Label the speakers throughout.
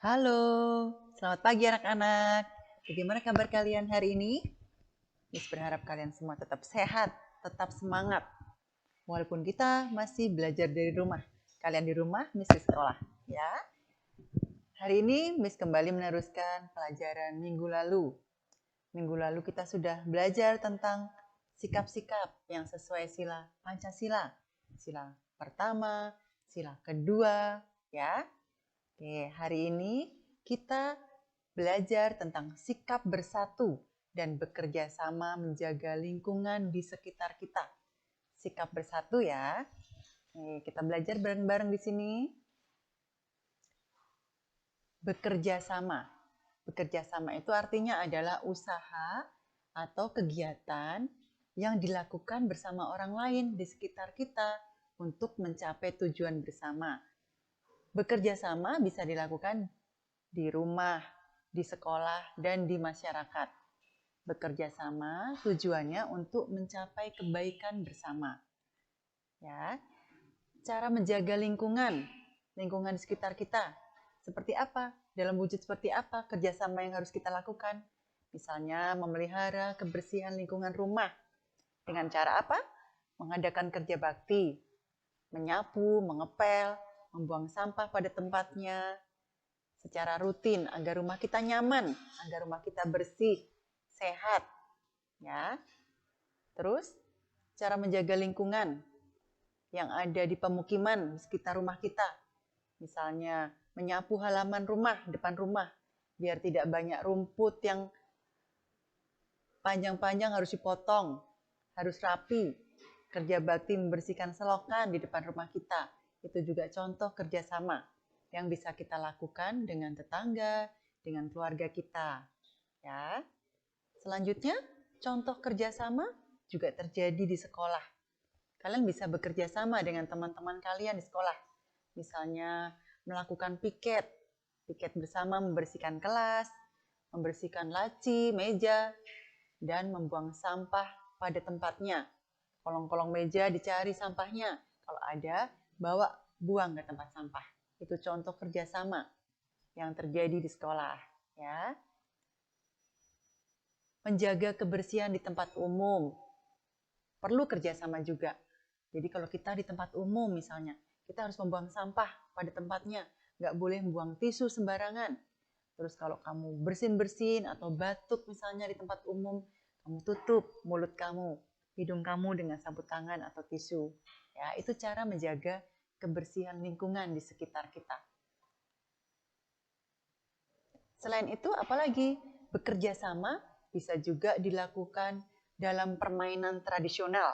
Speaker 1: Halo, selamat pagi anak-anak. Bagaimana kabar kalian hari ini? Miss berharap kalian semua tetap sehat, tetap semangat. Walaupun kita masih belajar dari rumah. Kalian di rumah, Miss di sekolah. Ya. Hari ini Miss kembali meneruskan pelajaran minggu lalu. Minggu lalu kita sudah belajar tentang sikap-sikap yang sesuai sila Pancasila. Sila pertama, sila kedua, ya. Oke, hari ini kita belajar tentang sikap bersatu dan bekerja sama menjaga lingkungan di sekitar kita. Sikap bersatu ya. Oke, kita belajar bareng-bareng di sini. Bekerja sama. Bekerja sama itu artinya adalah usaha atau kegiatan yang dilakukan bersama orang lain di sekitar kita untuk mencapai tujuan bersama. Bekerja sama bisa dilakukan di rumah, di sekolah, dan di masyarakat. Bekerja sama tujuannya untuk mencapai kebaikan bersama. Ya, cara menjaga lingkungan di sekitar kita. Seperti apa? Dalam wujud seperti apa kerjasama yang harus kita lakukan? Misalnya memelihara kebersihan lingkungan rumah. Dengan cara apa? Mengadakan kerja bakti, menyapu, mengepel, membuang sampah pada tempatnya secara rutin agar rumah kita nyaman, agar rumah kita bersih, sehat. Ya. Terus cara menjaga lingkungan yang ada di pemukiman sekitar rumah kita. Misalnya menyapu halaman rumah, depan rumah, biar tidak banyak rumput yang panjang-panjang harus dipotong, harus rapi. Kerja bakti membersihkan selokan di depan rumah kita. Itu juga contoh kerjasama yang bisa kita lakukan dengan tetangga, dengan keluarga kita. Ya. Selanjutnya, contoh kerjasama juga terjadi di sekolah. Kalian bisa bekerja sama dengan teman-teman kalian di sekolah. Misalnya melakukan piket bersama membersihkan kelas, membersihkan laci, meja, dan membuang sampah pada tempatnya. Kolong-kolong meja dicari sampahnya. Kalau ada, buang ke tempat sampah. Itu contoh kerjasama yang terjadi di sekolah. Ya. Menjaga kebersihan di tempat umum. Perlu kerjasama juga. Jadi kalau kita di tempat umum misalnya, kita harus membuang sampah pada tempatnya. Nggak boleh membuang tisu sembarangan. Terus kalau kamu bersin-bersin atau batuk misalnya di tempat umum, kamu tutup mulut kamu, hidung kamu dengan sabut tangan atau tisu. Ya, itu cara menjaga kebersihan lingkungan di sekitar kita. Selain itu, apalagi bekerja sama bisa juga dilakukan dalam permainan tradisional.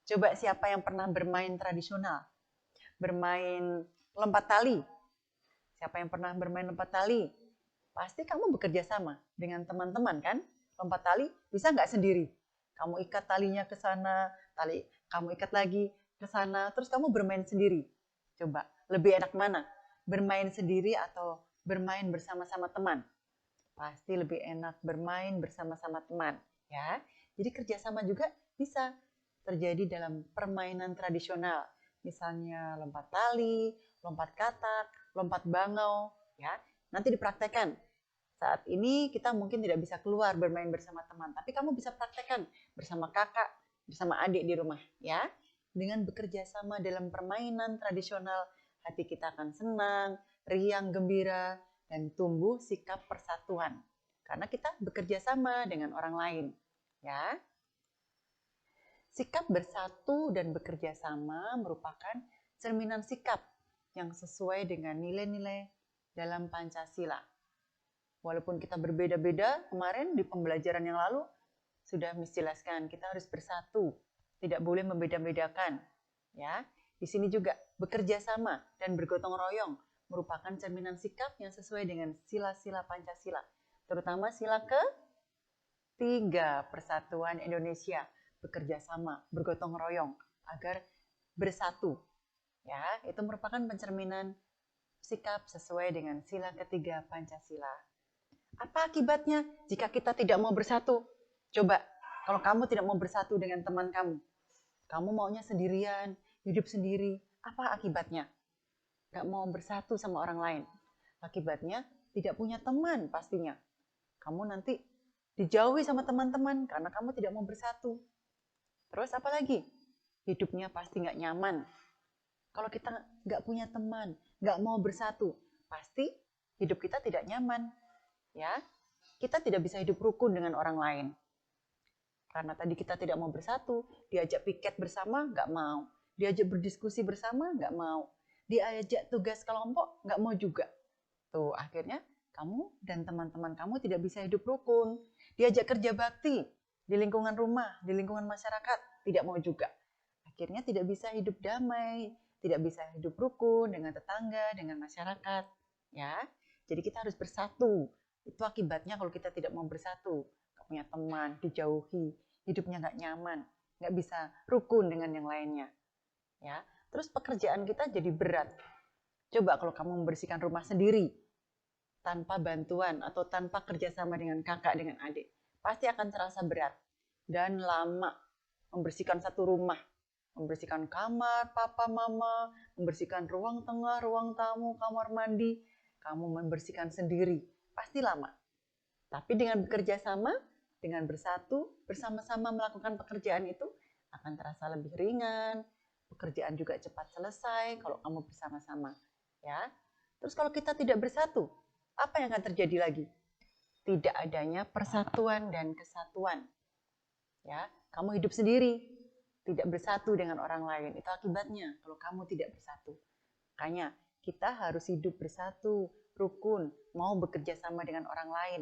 Speaker 1: Coba siapa yang pernah bermain tradisional? Bermain lompat tali. Siapa yang pernah bermain lompat tali? Pasti kamu bekerja sama dengan teman-teman kan? Lompat tali bisa nggak sendiri? Kamu ikat talinya ke sana, kamu ikat lagi ke sana, terus kamu bermain sendiri. Coba, lebih enak mana? Bermain sendiri atau bermain bersama-sama teman? Pasti lebih enak bermain bersama-sama teman, ya. Jadi kerjasama juga bisa terjadi dalam permainan tradisional. Misalnya lompat tali, lompat katak, lompat bangau, ya. Nanti dipraktekkan. Saat ini kita mungkin tidak bisa keluar bermain bersama teman, tapi kamu bisa praktekkan bersama kakak, bersama adik di rumah, ya. Dengan bekerja sama dalam permainan tradisional, hati kita akan senang, riang, gembira, dan tumbuh sikap persatuan. Karena kita bekerja sama dengan orang lain, ya. Sikap bersatu dan bekerja sama merupakan cerminan sikap yang sesuai dengan nilai-nilai dalam Pancasila. Walaupun kita berbeda-beda, kemarin di pembelajaran yang lalu sudah menjelaskan kita harus bersatu, tidak boleh membeda-bedakan. Ya, di sini juga bekerja sama dan bergotong royong merupakan cerminan sikap yang sesuai dengan sila-sila Pancasila, terutama sila ke-3 Persatuan Indonesia, bekerja sama, bergotong royong agar bersatu. Ya, itu merupakan pencerminan sikap sesuai dengan sila ke-3 Pancasila. Apa akibatnya jika kita tidak mau bersatu? Coba, kalau kamu tidak mau bersatu dengan teman kamu maunya sendirian, hidup sendiri, apa akibatnya? Gak mau bersatu sama orang lain. Akibatnya tidak punya teman pastinya. Kamu nanti dijauhi sama teman-teman karena kamu tidak mau bersatu. Terus apa lagi? Hidupnya pasti nggak nyaman. Kalau kita nggak punya teman, nggak mau bersatu, pasti hidup kita tidak nyaman. Ya, kita tidak bisa hidup rukun dengan orang lain. Karena tadi kita tidak mau bersatu, diajak piket bersama, nggak mau. Diajak berdiskusi bersama, nggak mau. Diajak tugas kelompok, nggak mau juga. Tuh, akhirnya kamu dan teman-teman kamu tidak bisa hidup rukun. Diajak kerja bakti di lingkungan rumah, di lingkungan masyarakat, tidak mau juga. Akhirnya tidak bisa hidup damai, tidak bisa hidup rukun dengan tetangga, dengan masyarakat. Ya, jadi kita harus bersatu. Itu akibatnya kalau kita tidak mau bersatu. Gak punya teman, dijauhi, hidupnya nggak nyaman, nggak bisa rukun dengan yang lainnya. Ya, terus pekerjaan kita jadi berat. Coba kalau kamu membersihkan rumah sendiri, tanpa bantuan atau tanpa kerjasama dengan kakak, dengan adik, pasti akan terasa berat dan lama. Membersihkan satu rumah, membersihkan kamar papa mama, membersihkan ruang tengah, ruang tamu, kamar mandi, kamu membersihkan sendiri, pasti lama. Tapi dengan bekerja sama, dengan bersatu, bersama-sama melakukan pekerjaan itu akan terasa lebih ringan, pekerjaan juga cepat selesai kalau kamu bersama-sama. Ya. Terus kalau kita tidak bersatu, apa yang akan terjadi lagi? Tidak adanya persatuan dan kesatuan. Ya, kamu hidup sendiri, tidak bersatu dengan orang lain. Itu akibatnya kalau kamu tidak bersatu. Makanya kita harus hidup bersatu, rukun, mau bekerja sama dengan orang lain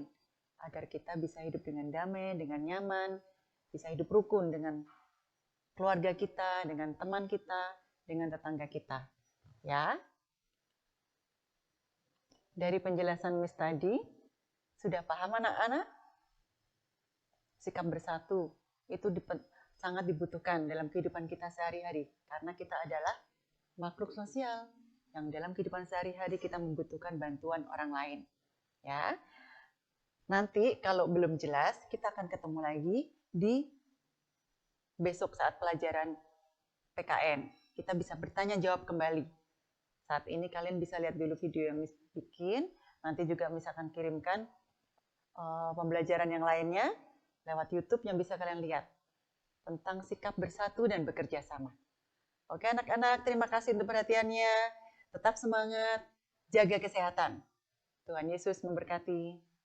Speaker 1: agar kita bisa hidup dengan damai, dengan nyaman, bisa hidup rukun dengan keluarga kita, dengan teman kita, dengan tetangga kita. Ya. Dari penjelasan Miss tadi, sudah paham anak-anak? Sikap bersatu itu sangat dibutuhkan dalam kehidupan kita sehari-hari karena kita adalah makhluk sosial yang dalam kehidupan sehari-hari kita membutuhkan bantuan orang lain. Ya. Nanti kalau belum jelas, kita akan ketemu lagi di besok saat pelajaran PKN. Kita bisa bertanya jawab kembali. Saat ini kalian bisa lihat dulu video yang Miss bikin. Nanti juga Miss akan kirimkan pembelajaran yang lainnya lewat YouTube yang bisa kalian lihat tentang sikap bersatu dan bekerja sama. Oke anak-anak, terima kasih untuk perhatiannya. Tetap semangat, jaga kesehatan. Tuhan Yesus memberkati.